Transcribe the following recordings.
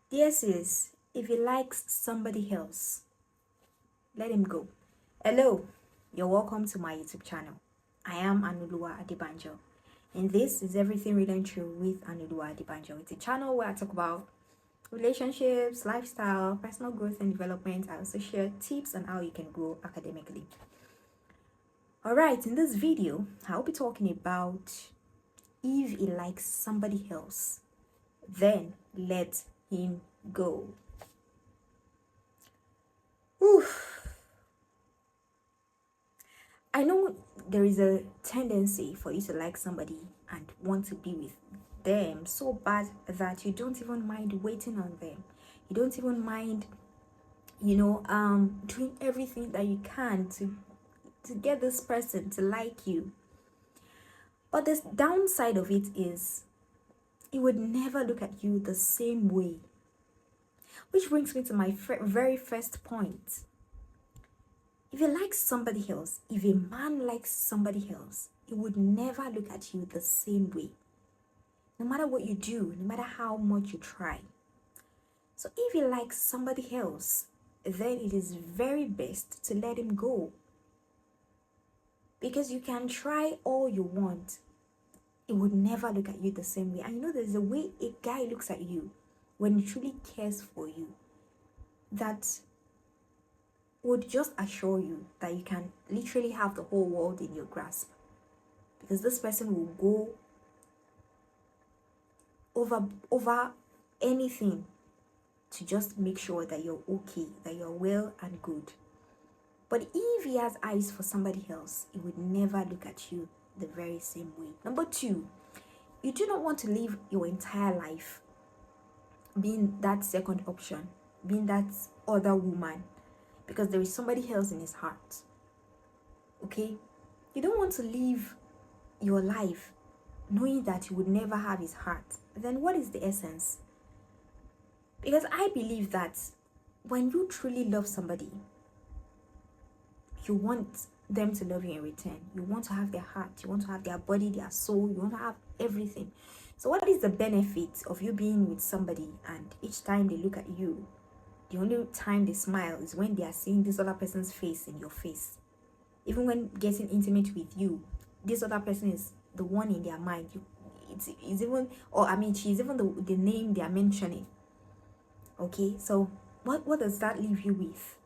Dear sis, if he likes somebody else, let him go. Hello, you're welcome to my YouTube channel. I am Aanuoluwa Adebanjo, and this is Everything Real and True with Aanuoluwa Adebanjo. It's a channel where I talk about relationships, lifestyle, personal growth and development. I also share tips on how you can grow academically. Alright, in this video, I'll be talking about if he likes somebody else, then let him go. Oof. I know there is a tendency for you to like somebody and want to be with them so bad that you don't even mind waiting on them. You don't even mind, doing everything that you can to get this person to like you. But the downside of it is he would never look at you the same way. Which brings me to my very first point. If you like somebody else, if a man likes somebody else, he would never look at you the same way. No matter what you do, no matter how much you try. So if he likes somebody else, then it is very best to let him go. Because you can try all you want, it would never look at you the same way. And you know, there's a way a guy looks at you when he truly cares for you that would just assure you that you can literally have the whole world in your grasp. Because this person will go over anything to just make sure that you're okay, that you're well and good. But if he has eyes for somebody else, he would never look at you the very same way. Number two, you do not want to live your entire life being that second option, being that other woman, because there is somebody else in his heart. Okay? You don't want to live your life knowing that you would never have his heart. Then what is the essence? Because I believe that when you truly love somebody, you want them to love you in return. You want to have their heart. You want to have their body, their soul. You want to have everything. So what is the benefit of you being with somebody and each time they look at you, the only time they smile is when they are seeing this other person's face in your face? Even when getting intimate with you, this other person is the one in their mind. It's even, or I mean, she's even the name they are mentioning. Okay, so what does that leave you with?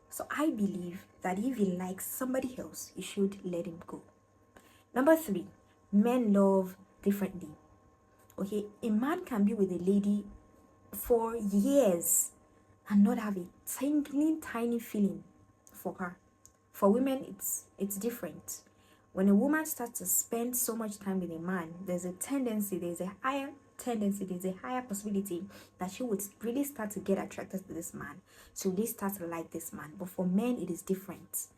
So I believe that if he likes somebody else, you should let him go. Number three, men love differently. Okay, a man can be with a lady for years and not have a tiny feeling for her. For women, it's different. When a woman starts to spend so much time with a man, there's a higher possibility that she would really start to get attracted to this man. She really start to like this man. But for men, it is different.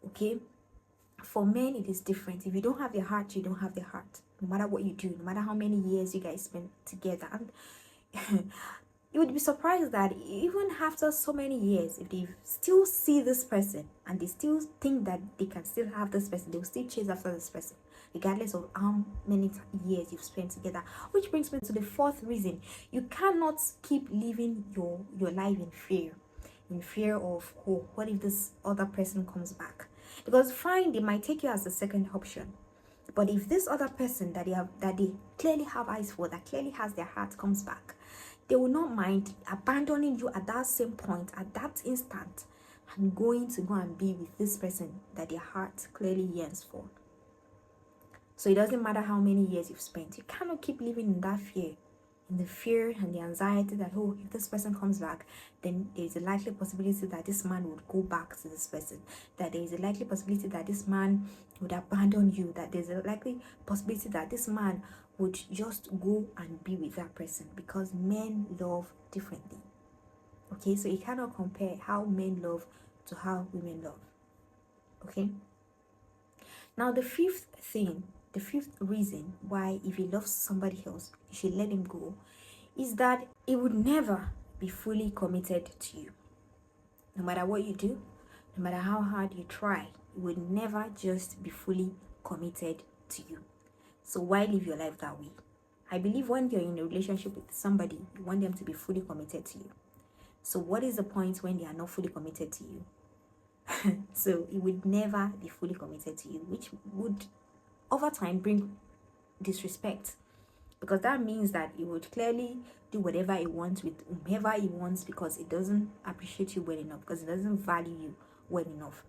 Okay? For men, it is different. If you don't have the heart, you don't have the heart. No matter what you do, no matter how many years you guys spend together. And you would be surprised that even after so many years, if they still see this person and they still think that they can still have this person, they'll still chase after this person, regardless of how many years you've spent together. Which brings me to the fourth reason. You cannot keep living your life in fear of, oh, what if this other person comes back? Because fine, they might take you as the second option, but if this other person that they clearly have eyes for, that clearly has their heart, comes back, they will not mind abandoning you at that same point, at that instant, and going to go and be with this person that their heart clearly yearns for. So it doesn't matter how many years you've spent. You cannot keep living in that fear, in the fear and the anxiety that, oh, if this person comes back, then there's a likely possibility that this man would go back to this person, that there is a likely possibility that this man would abandon you, that there's a likely possibility that this man would just go and be with that person, because men love differently. Okay, so you cannot compare how men love to how women love. Okay, now the fifth reason why, if you love somebody else, you should let him go, is that he would never be fully committed to you. No matter what you do, no matter how hard you try, he would never just be fully committed to you. So why live your life that way? I believe when you're in a relationship with somebody, you want them to be fully committed to you. So what is the point when they are not fully committed to you? So it would never be fully committed to you, which would over time bring disrespect, because that means that it would clearly do whatever it wants with whomever it wants, because it doesn't appreciate you well enough, because it doesn't value you well enough.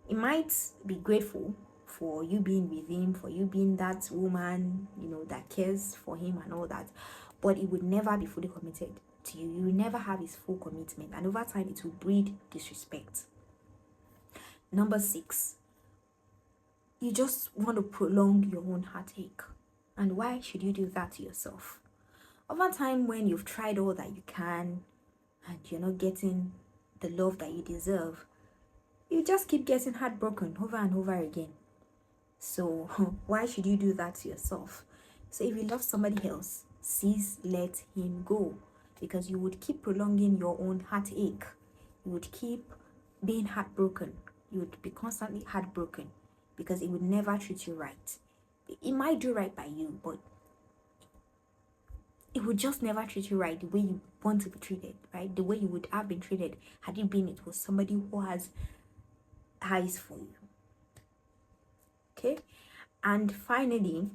It might be grateful for you being with him, for you being that woman, that cares for him and all that, but it would never be fully committed to you. You will never have his full commitment, and over time it will breed disrespect. Number 6, you just want to prolong your own heartache. And why should you do that to yourself? Over time, when you've tried all that you can and you're not getting the love that you deserve, you just keep getting heartbroken over and over again. So why should you do that to yourself? So if you love somebody else, cease, let him go, because you would keep prolonging your own heartache. You would keep being heartbroken. You would be constantly heartbroken, because it would never treat you right. It might do right by you, but it would just never treat you right the way you want to be treated, right? The way you would have been treated had it been it was somebody who has eyes for you. Okay? And finally,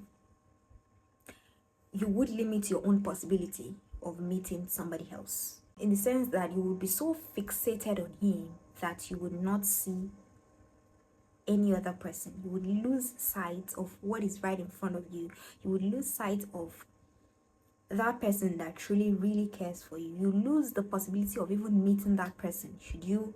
you would limit your own possibility of meeting somebody else, in the sense that you would be so fixated on him that you would not see any other person. You would lose sight of what is right in front of you. You would lose sight of that person that truly really cares for you. You lose the possibility of even meeting that person should you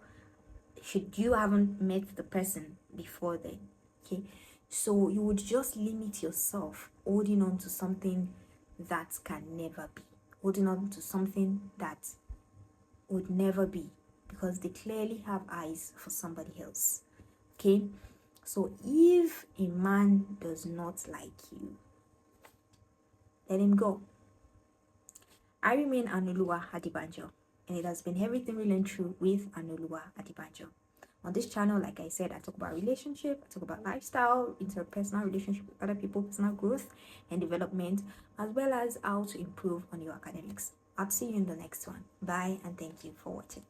haven't met the person before then. Okay, so you would just limit yourself holding on to something that can never be, holding on to something that would never be, because they clearly have eyes for somebody else. Okay, so if a man does not like you, let him go. I remain Aanuoluwa Adebanjo, and it has been everything real and true with Aanuoluwa Adebanjo. On this channel, like I said, I talk about relationship, I talk about lifestyle, interpersonal relationship with other people, personal growth and development, as well as how to improve on your academics. I'll see you in the next one. Bye, and thank you for watching.